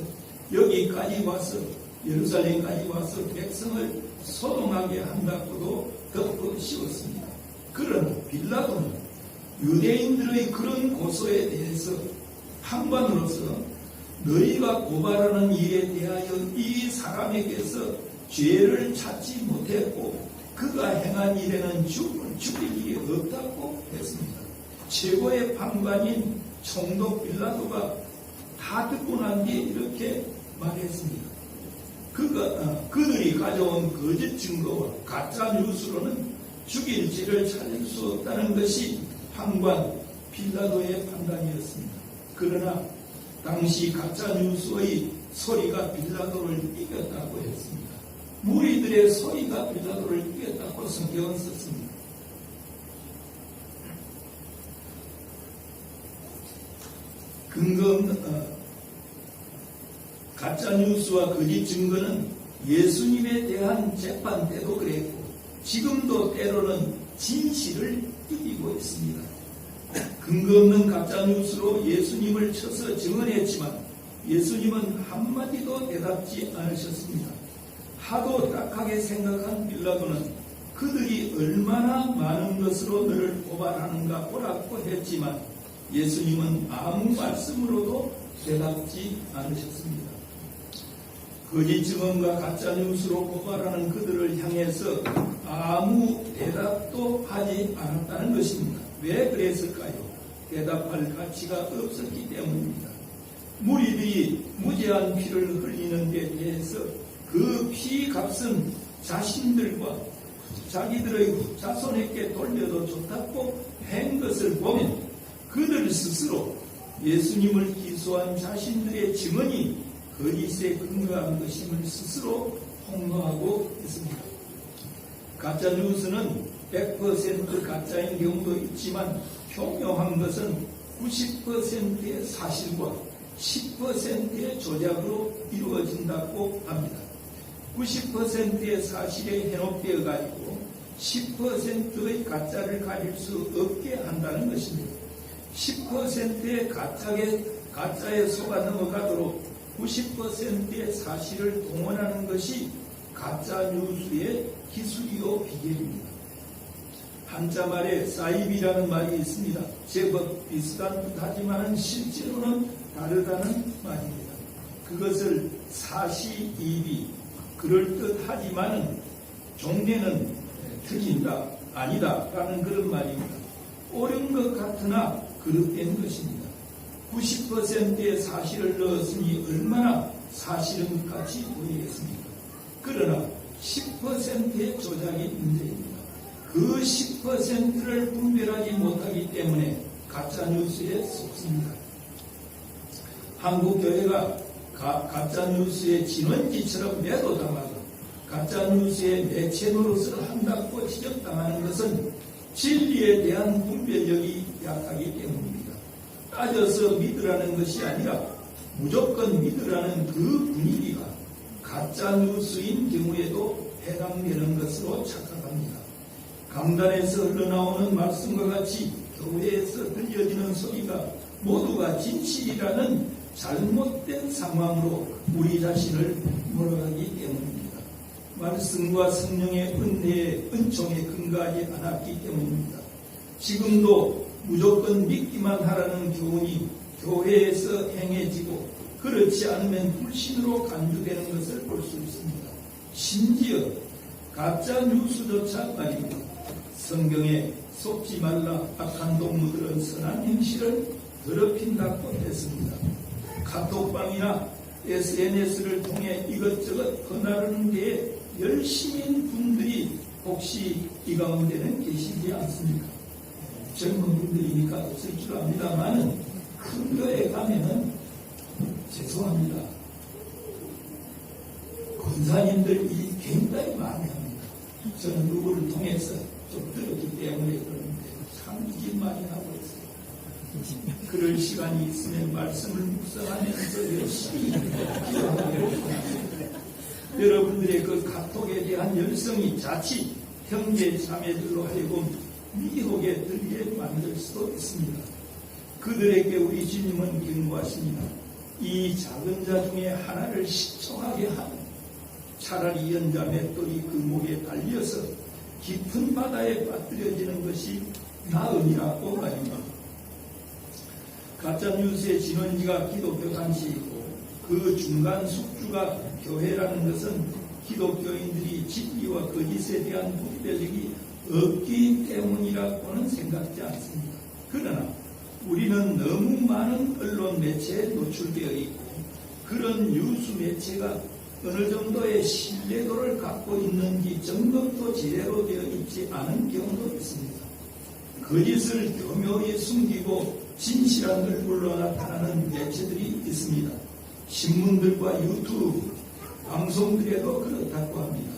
여기까지 와서 예루살렘까지 와서 백성을 소동하게 한다고도 덮어 씌웠습니다. 그러나 빌라도는 유대인들의 그런 고소에 대해서 판관으로서 너희가 고발하는 일에 대하여 이 사람에게서 죄를 찾지 못했고 그가 행한 일에는 죽일 일이 없다고 했습니다. 최고의 판관인 총독 빌라도가 다 듣고 난 뒤에 이렇게 말했습니다. 그들이 가져온 거짓 증거와 가짜 뉴스로는 죽일 죄를 찾을 수 없다는 것이 판관 빌라도의 판단이었습니다. 그러나 당시 가짜 뉴스의 소리가 빌라도를 이겼다고 했습니다. 무리들의 소리가 빌라도를 이겼다고 성경은 썼습니다. 가짜 뉴스와 거짓 증거는 예수님에 대한 재판 때도 그랬고 지금도 때로는 진실을 이기고 있습니다. 근거 없는 가짜 뉴스로 예수님을 쳐서 증언했지만 예수님은 한마디도 대답지 않으셨습니다. 하도 딱하게 생각한 빌라도는 그들이 얼마나 많은 것으로 너를 고발하는가 보라고 했지만 예수님은 아무 말씀으로도 대답지 않으셨습니다. 거짓 증언과 가짜 뉴스로 고발하는 그들을 향해서 아무 대답도 하지 않았다는 것입니다. 왜 그랬을까요? 대답할 가치가 없었기 때문입니다. 무리들이 무죄한 피를 흘리는 데 대해서 그 피 값은 자신들과 자기들의 자손에게 돌려도 좋다고 한 것을 보면 그들 스스로 예수님을 기소한 자신들의 증언이 거짓에 근거한 것임을 스스로 폭로하고 있습니다. 가짜 뉴스는 100% 가짜인 경우도 있지만 교묘한 것은 90%의 사실과 10%의 조작으로 이루어진다고 합니다. 90%의 사실에 현혹되어 가지고 10%의 가짜를 가질 수 없게 한다는 것입니다. 10%의 가짜에 속아 넘어가도록 90%의 사실을 동원하는 것이 가짜 뉴스의 기술이요 비결입니다. 한자 말에 사입이라는 말이 있습니다. 제법 비슷한 듯하지만 실제로는 다르다는 말입니다. 그것을 사시이비 그럴듯하지만 종례는 틀린다 아니다 라는 그런 말입니다. 옳은 것 같으나 그릇된 것입니다. 90%의 사실을 넣었으니 얼마나 사실은 같이 보이겠습니까? 그러나 10%의 조작이 문제입니다. 그 10%를 분별하지 못하기 때문에 가짜뉴스에 속습니다. 한국교회가 가짜뉴스의 진원지처럼 매도당하고 가짜뉴스의 매체 노릇을 한다고 지적당하는 것은 진리에 대한 분별력이 약하기 때문입니다. 따져서 믿으라는 것이 아니라 무조건 믿으라는 그 분위기가 가짜뉴스인 경우에도 해당되는 것으로 착각합니다. 강단에서 흘러나오는 말씀과 같이 교회에서 들려지는 소리가 모두가 진실이라는 잘못된 상황으로 우리 자신을 몰아가기 때문입니다. 말씀과 성령의 은혜의 은총에 근거하지 않았기 때문입니다. 지금도 무조건 믿기만 하라는 교훈이 교회에서 행해지고 그렇지 않으면 불신으로 간주되는 것을 볼 수 있습니다. 심지어 가짜 뉴스조차 말입니다. 성경에 속지 말라 악한 동무들은 선한 행실을 더럽힌다고 했습니다. 카톡방이나 SNS를 통해 이것저것 퍼나르는 데에 열심인 분들이 혹시 이 가운데는 계시지 않습니까? 젊은 분들이니까 없을 줄 압니다만은 큰 거에 가면은 죄송합니다. 권사님들이 굉장히 많이 합니다. 저는 누구를 통해서 좀 들었기 때문에 그러는데 참 이길 많이 하고 있어요. 그럴 시간이 있으면 말씀을 묵상하면서 열심히 기도하고 여러분들의 그 카톡에 대한 열성이 자칫 형제 자매들로 하여금 미혹에 들게 만들 수도 있습니다. 그들에게 우리 주님은 경고하십니다. 이 작은 자 중에 하나를 시청하게 하면 차라리 연자 맷돌이 그 목에 달려서 깊은 바다에 빠뜨려지는 것이 나으니라고 말입니다. 가짜뉴스의 진원지가 기독교 단체이고 그 중간 숙주가 교회라는 것은 기독교인들이 진리와 거짓에 대한 분별력이 없기 때문이라고는 생각지 않습니다. 그러나 우리는 너무 많은 언론 매체에 노출되어 있고 그런 뉴스 매체가 어느 정도의 신뢰도를 갖고 있는지 점검도 제대로 되어 있지 않은 경우도 있습니다. 거짓을 교묘히 숨기고 진실한 얼굴로 나타나는 매체들이 있습니다. 신문들과 유튜브, 방송들에도 그렇다고 합니다.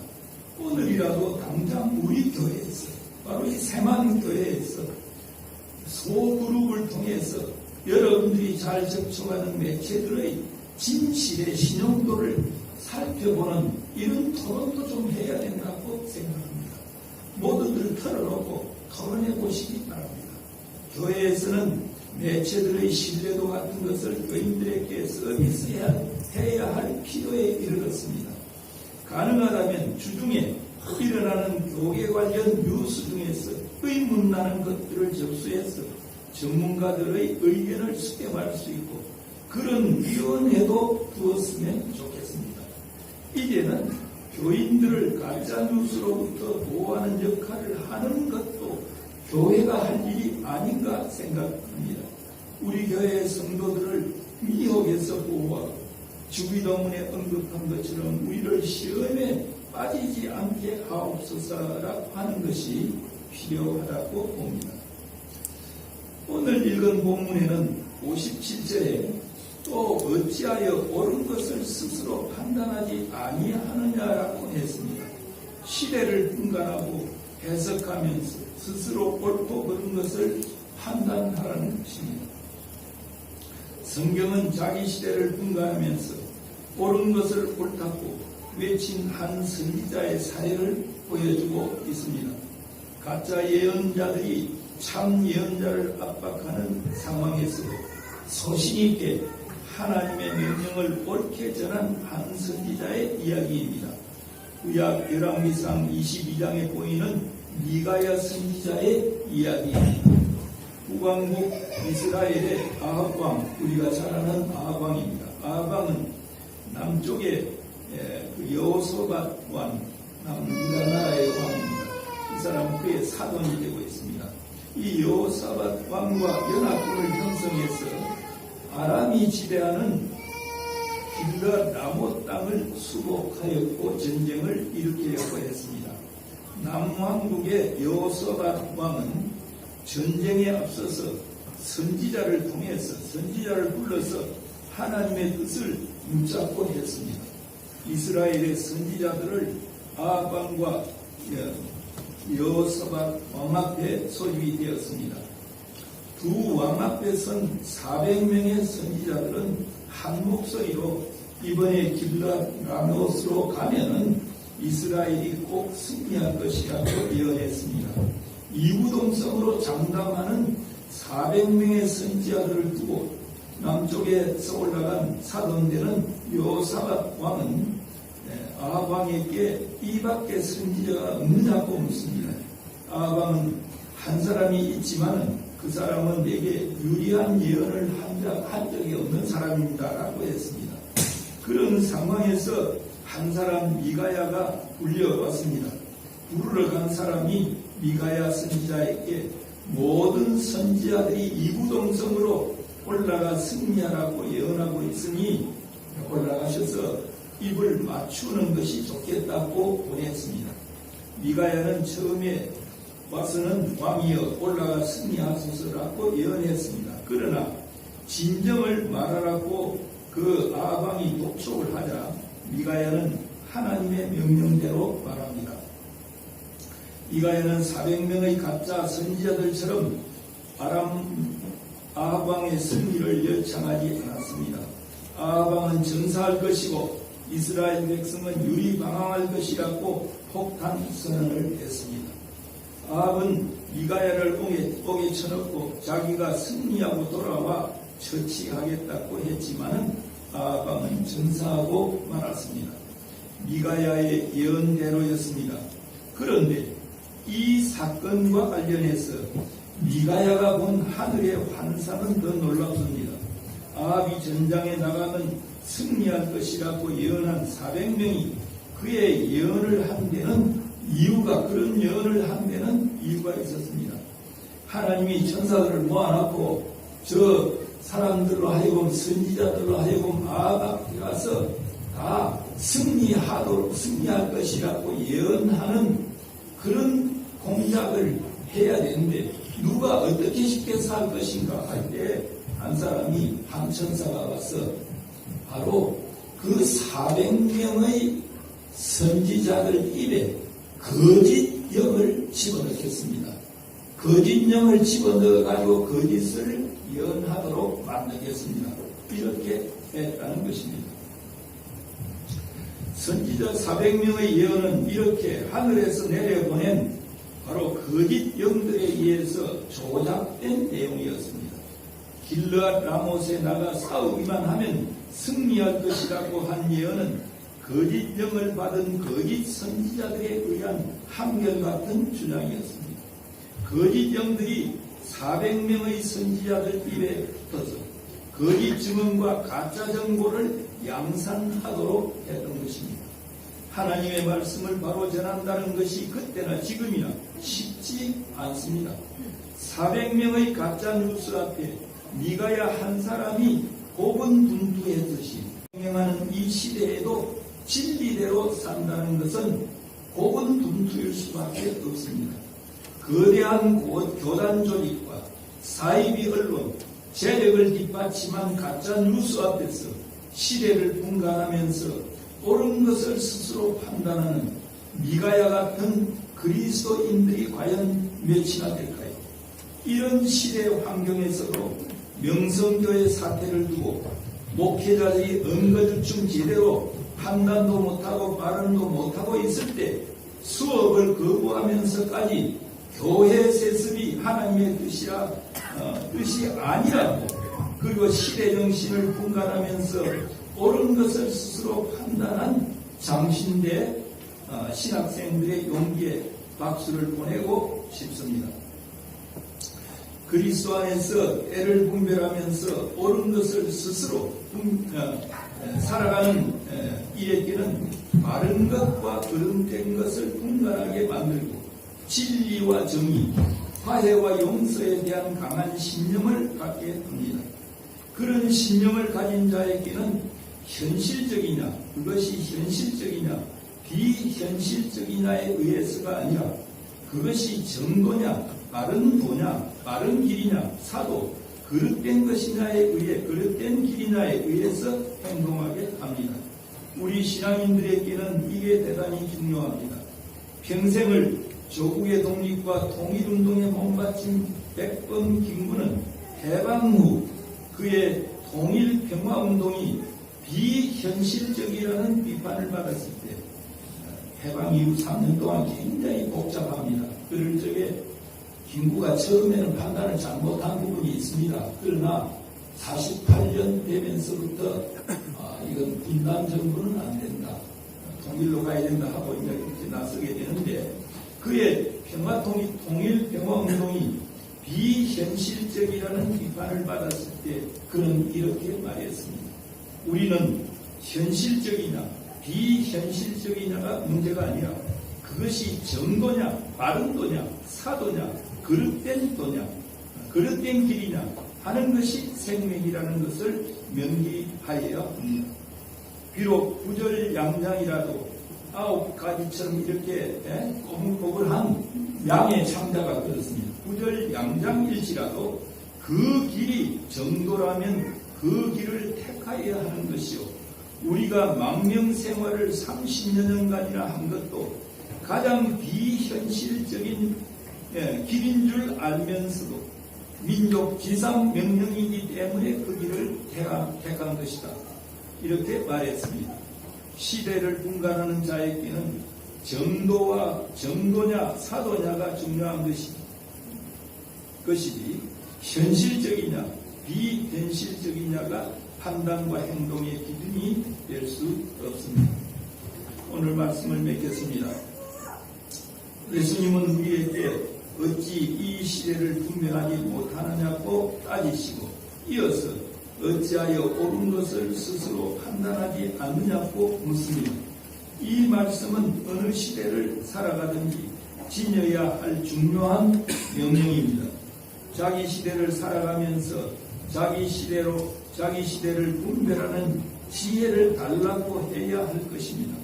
오늘이라도 당장 우리 교회에서, 바로 이 새만교회에서 소그룹을 통해서 여러분들이 잘 접촉하는 매체들의 진실의 신용도를 살펴보는 이런 토론도 좀 해야 된다고 생각합니다. 모두들 털어놓고 토론해 보시기 바랍니다. 교회에서는 매체들의 신뢰도 같은 것을 교인들에게 서비스해야 할 필요에 이르렀습니다. 가능하다면 주중에 일어나는 교계 관련 뉴스 중에서 의문나는 것들을 접수해서 전문가들의 의견을 수렴할 수 있고 그런 위원회도 두었으면 좋겠습니다. 이제는 교인들을 가짜뉴스로부터 보호하는 역할을 하는 것도 교회가 할 일이 아닌가 생각합니다. 우리 교회의 성도들을 미혹에서 보호하고 주기도문에 언급한 것처럼 우리를 시험에 빠지지 않게 하옵소서라고 하는 것이 필요하다고 봅니다. 오늘 읽은 본문에는 57절에 또 어찌하여 옳은 것을 스스로 판단하지 아니하느냐라고 했습니다. 시대를 분간하고 해석하면서 스스로 옳고 그른 것을 판단하라는 것입니다. 성경은 자기 시대를 분간하면서 옳은 것을 옳다고 외친 한 선지자의 사례를 보여주고 있습니다. 가짜 예언자들이 참 예언자를 압박하는 상황에서도 소신 있게 하나님의 명령을 옳게 전한 한 선지자의 이야기입니다. 구약 열왕기상 22장에 보이는 미가야 선지자의 이야기입니다. 북왕국 이스라엘의 아합왕, 우리가 잘 아는 아합왕입니다. 아합왕은 남쪽의 여호사밧 왕, 남유다 나라의 왕입니다. 이 사람은 그의 사돈이 되고 있습니다. 이 여호사밧 왕과 연합군을 형성해서 아람이 지배하는 길랏 라못 땅을 수복하였고 전쟁을 일으키려고 했습니다. 남왕국의 여호사밧 왕은 전쟁에 앞서서 선지자를 불러서 하나님의 뜻을 붙잡고 했습니다. 이스라엘의 선지자들을 아합 왕과 여호사밧 왕 앞에 소집이 되었습니다. 두 왕 앞에 선 400명의 선지자들은 한 목소리로 이번에 길랏 라못으로 가면은 이스라엘이 꼭 승리할 것이라고 예언했습니다. 이구동성으로 장담하는 400명의 선지자들을 두고 남쪽에서 올라간 사돈되는 여호사밧 왕은 아합 왕에게 이밖에 선지자가 없느냐고 묻습니다. 아합 왕은 한 사람이 있지만 그 사람은 내게 유리한 예언을 한 적이 없는 사람입니다라고 했습니다. 그런 상황에서 한 사람 미가야가 불려왔습니다. 부르러 간 사람이 미가야 선지자에게 모든 선지자들이 이구동성으로 올라가 승리하라고 예언하고 있으니 올라가셔서 입을 맞추는 것이 좋겠다고 보냈습니다. 미가야는 처음에 와서는 왕이여 올라가 승리하소서라고 예언했습니다. 그러나 진정을 말하라고 그 아합왕이 독촉을 하자 미가야는 하나님의 명령대로 말합니다. 미가야는 400명의 가짜 선지자들처럼 아합 왕의 승리를 열창하지 않았습니다. 아합 왕은 전사할 것이고 이스라엘 백성은 유리방황할 것이라고 폭탄 선언을 했습니다. 아합은 미가야를 옥에 쳐넣고 자기가 승리하고 돌아와 처치하겠다고 했지만 아합 왕은 전사하고 말았습니다. 미가야의 예언대로였습니다. 그런데 이 사건과 관련해서 미가야가 본 하늘의 환상은 더 놀랍습니다. 아합이 전장에 나가면 승리할 것이라고 예언한 400명이 그의 예언을 한 데는 그런 예언을 한 데는 이유가 있었습니다. 하나님이 천사들을 모아놓고 저 사람들로 하여금 선지자들로 하여금 앞에 가서 다 승리할 것이라고 예언하는 그런 공작을 해야 되는데 누가 어떻게 쉽게 살 것인가 할 때 한 사람이 한 천사가 와서 바로 그 400명의 선지자들 입에 거짓 영을 집어넣겠습니다. 거짓 영을 집어넣어가지고 거짓을 예언하도록 만들겠습니다. 이렇게 했다는 것입니다. 선지자 400명의 예언은 이렇게 하늘에서 내려보낸 바로 거짓 영들에 의해서 조작된 내용이었습니다. 길르앗 라못에 나가 싸우기만 하면 승리할 것이라고 한 예언은 거짓 영을 받은 거짓 선지자들에 의한 한결같은 주장이었습니다. 거짓 영들이 400명의 선지자들 입에 붙어서 거짓 증언과 가짜 정보를 양산하도록 했던 것입니다. 하나님의 말씀을 바로 전한다는 것이 그때나 지금이나 쉽지 않습니다. 400명의 가짜 뉴스 앞에 미가야 한 사람이 고분분투했듯이 행하는 이 시대에도 진리대로 산다는 것은 고분분투일 수밖에 없습니다. 거대한 교단 조직과 사이비 언론, 재력을 뒷받침한 가짜 뉴스 앞에서 시대를 분간하면서 옳은 것을 스스로 판단하는 미가야 같은 그리스도인들이 과연 몇이나 될까요? 이런 시대 환경에서도 명성교회 사태를 두고 목회자들이 엉거주춤 제대로 판단도 못하고 발언도 못하고 있을 때 수업을 거부하면서까지 교회 세습이 하나님의 뜻이 아니라고, 그리고 시대 정신을 분간하면서 옳은 것을 스스로 판단한 장신대 신학생들의 용기에 박수를 보내고 싶습니다. 그리스도 안에서 애를 분별하면서 옳은 것을 스스로 살아가는 이에게는 바른 것과 거듭된 것을 분간하게 만들고 진리와 정의, 화해와 용서에 대한 강한 신념을 갖게 합니다. 그런 신념을 가진 자에게는 현실적이냐, 그것이 현실적이냐, 비현실적이냐에 의해서가 아니라 그것이 정도냐, 바른 도냐, 바른 길이냐, 사도, 그릇된 것이냐에 의해, 그릇된 길이냐에 의해서 행동하게 합니다. 우리 신앙인들에게는 이게 대단히 중요합니다. 평생을 조국의 독립과 통일운동에 몸바친 백범 김구는 해방 후 그의 통일평화운동이 비현실적이라는 비판을 받았을 때 해방 이후 3년 동안 굉장히 복잡합니다. 그럴 적에 김구가 처음에는 판단을 잘못한 부분이 있습니다. 그러나 48년 되면서부터 이건 분단 정부는 안 된다, 통일로 가야 된다 하고 이제 이렇게 나서게 되는데, 그의 통일평화운동이 비현실적이라는 비판을 받았을 때 그는 이렇게 말했습니다. 우리는 현실적이냐 비현실적이냐가 문제가 아니라 그것이 정도냐, 바른 도냐, 사도냐, 그릇된 도냐, 그릇된 길이냐 하는 것이 생명이라는 것을 명기하여야 합니다. 비록 구절양장이라도 9가지처럼 이렇게 꼬물꼬물한 양의 창자가 그렇습니다. 구절양장일지라도 그 길이 정도라면 그 길을 택하여야 하는 것이요, 우리가 망명생활을 30년간이나 한 것도 가장 비현실적인 길인 줄 알면서도 민족 지상명령이기 때문에 그 길을 택한 것이다, 이렇게 말했습니다. 시대를 분간하는 자에게는 정도냐 사도냐가 중요한 것이지 현실적이냐 비현실적이냐가 판단과 행동의 기준이 될 수 없습니다. 오늘 말씀을 맺겠습니다. 예수님은 우리에게 어찌 이 시대를 분별하지 못하느냐고 따지시고, 이어서 어찌하여 옳은 것을 스스로 판단하지 않느냐고 묻습니다. 이 말씀은 어느 시대를 살아가든지 지녀야 할 중요한 명령입니다. 자기 시대를 살아가면서 자기 시대를 분별하는 지혜를 달라고 해야 할 것입니다.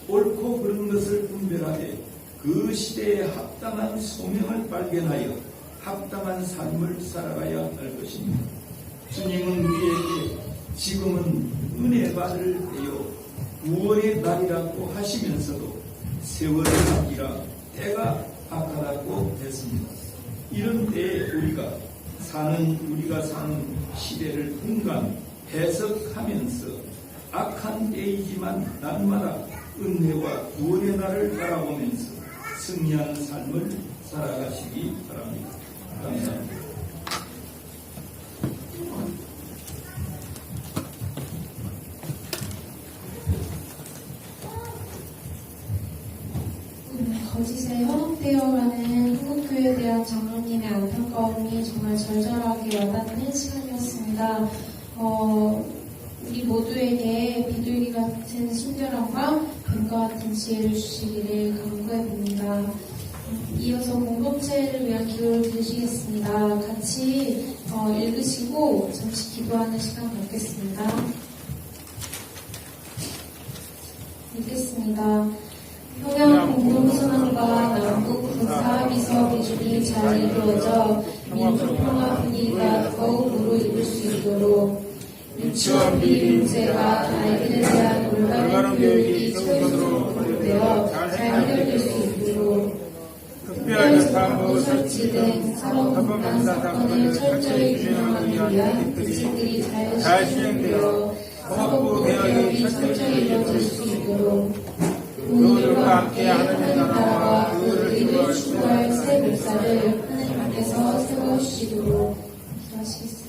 옳고 그른 것을 분별하되 그 시대에 합당한 소명을 발견하여 합당한 삶을 살아가야 할 것입니다. 주님은 우리에게 지금은 은혜 받을 때요 구원의 날이라고 하시면서도 세월의 앞이라 때가 악하다고 했습니다. 이런 때에 우리가 사는 시대를 분간 해석하면서 악한 때이지만 날마다 은혜와 구원의 날을 바라보면서 승리하는 삶을 살아가시기 바랍니다. 감사합니다. 거짓에 현혹되어가는 한국교회에 대한 장로님의 안타까움이 정말 절절하게 와닿는 시간이었습니다. 우리 모두에게 비둘기 같은 순결함과 뱀과 같은 지혜를 주시기를 간구해봅니다. 이어서 공동체를 위한 기도를 드리시겠습니다. 같이 읽으시고 잠시 기도하는 시간 갖겠습니다. 읽겠습니다. 평양 공동선언과 남북 군사 비서 기준이 잘 이루어져 민족 평화 분위기가 더욱 무르익을 수 있도록 유치원 비리 문제가 아이들에 대한 올바른 교육이 최우선으로 고려되어 잘 해결될 수 있도록 특별재판부 설치 등 사법농단 사건을 철저히 규명하기 위한 대책들이 잘 시행되어 사법부 개혁이 철저히 이루어질 수 있도록 우리들과 함께 하나님의 나라와 그 의를 추구할 새 목사를 하나님께서 세워주시도록 기도하시겠습니다.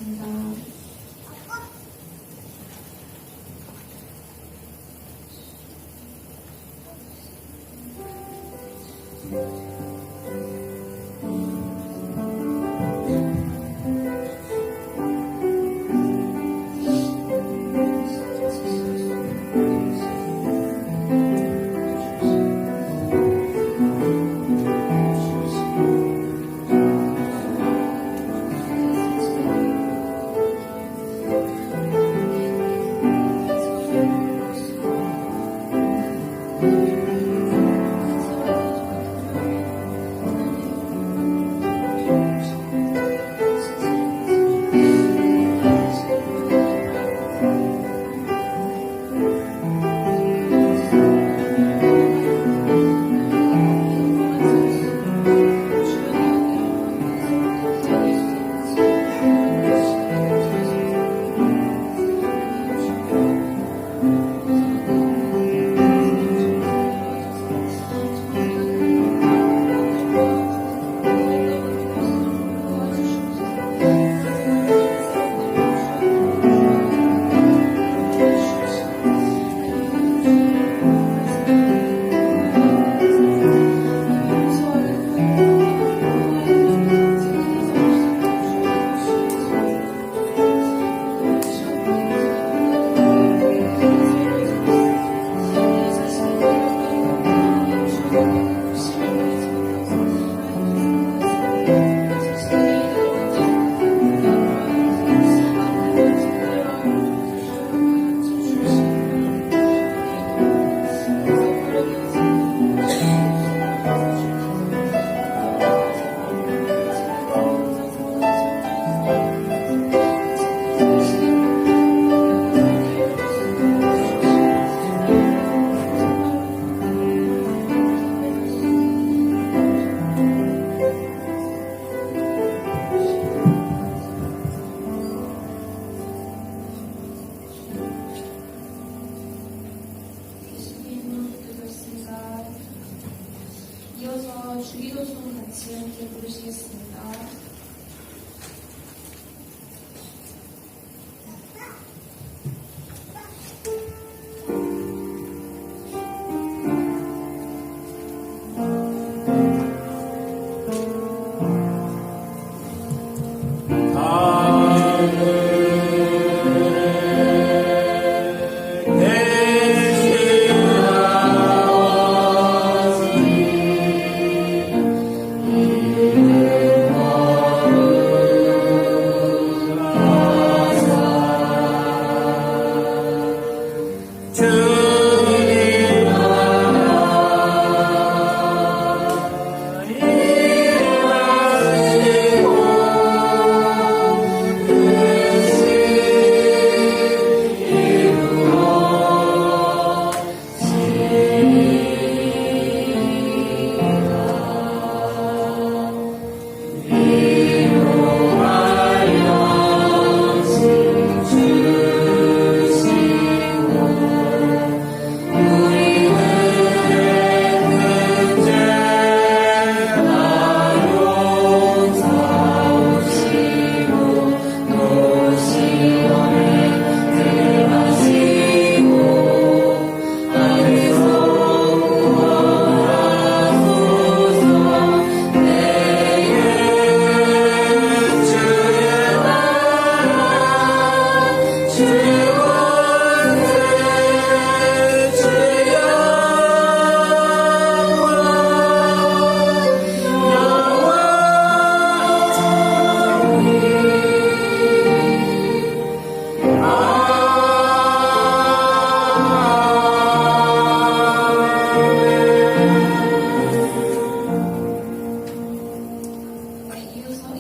이어서 주기도송 같이 함께 부르시겠습니다. 내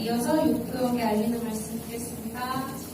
이어서 육구역에 알리는 말씀 듣겠습니다.